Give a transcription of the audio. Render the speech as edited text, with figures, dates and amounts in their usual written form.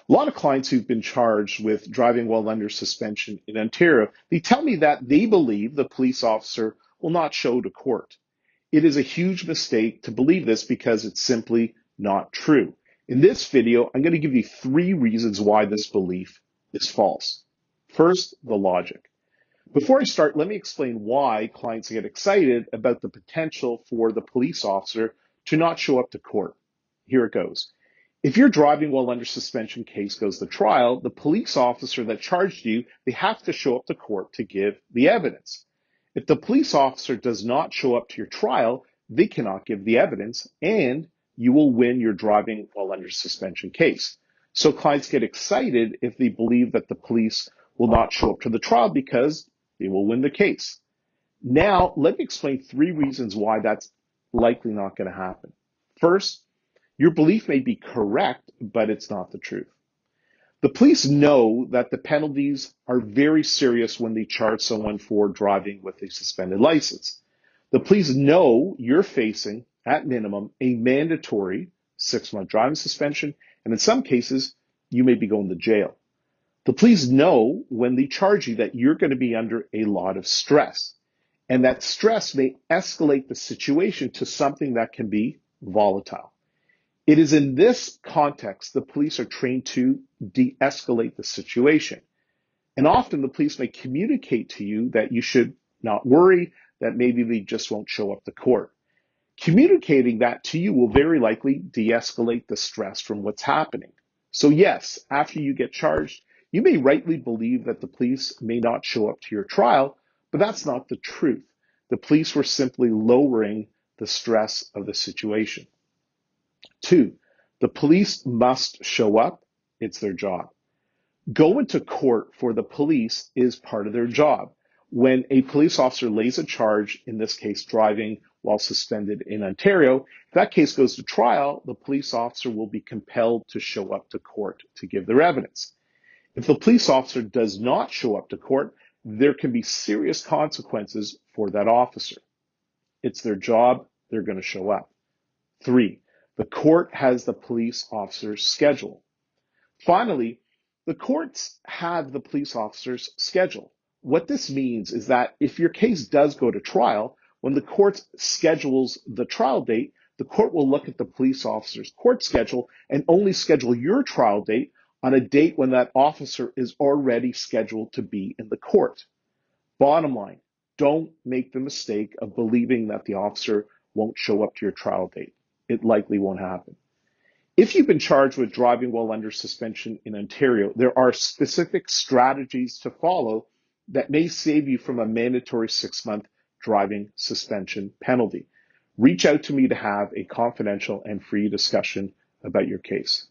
A lot of clients who've been charged with driving while under suspension in Ontario, they tell me that they believe the police officer will not show to court. It is a huge mistake to believe this because it's simply not true. In this video, I'm going to give you 3 reasons why this belief is false. First, the logic. Before I start, let me explain why clients get excited about the potential for the police officer to not show up to court. Here it goes. If your driving while under suspension case goes to trial, the police officer that charged you, they have to show up to court to give the evidence. If the police officer does not show up to your trial, they cannot give the evidence and you will win your driving while under suspension case. So clients get excited if they believe that the police will not show up to the trial because they will win the case. Now, let me explain 3 reasons why that's likely not going to happen. First, your belief may be correct, but it's not the truth. The police know that the penalties are very serious when they charge someone for driving with a suspended license. The police know you're facing, at minimum, a mandatory 6-month driving suspension, and in some cases, you may be going to jail. The police know when they charge you that you're going to be under a lot of stress, and that stress may escalate the situation to something that can be volatile. It is in this context the police are trained to de-escalate the situation. And often the police may communicate to you that you should not worry, that maybe they just won't show up to court. Communicating that to you will very likely de-escalate the stress from what's happening. So yes, after you get charged, you may rightly believe that the police may not show up to your trial, but that's not the truth. The police were simply lowering the stress of the situation. 2, the police must show up. It's their job. Going to court for the police is part of their job. When a police officer lays a charge, in this case driving while suspended in Ontario, if that case goes to trial, the police officer will be compelled to show up to court to give their evidence. If the police officer does not show up to court, there can be serious consequences for that officer. It's their job. They're going to show up. 3, the court has the police officer's schedule. Finally, the courts have the police officer's schedule. What this means is that if your case does go to trial, when the court schedules the trial date, the court will look at the police officer's court schedule and only schedule your trial date on a date when that officer is already scheduled to be in the court. Bottom line, don't make the mistake of believing that the officer won't show up to your trial date. It likely won't happen. If you've been charged with driving while under suspension in Ontario, there are specific strategies to follow that may save you from a mandatory 6-month driving suspension penalty. Reach out to me to have a confidential and free discussion about your case.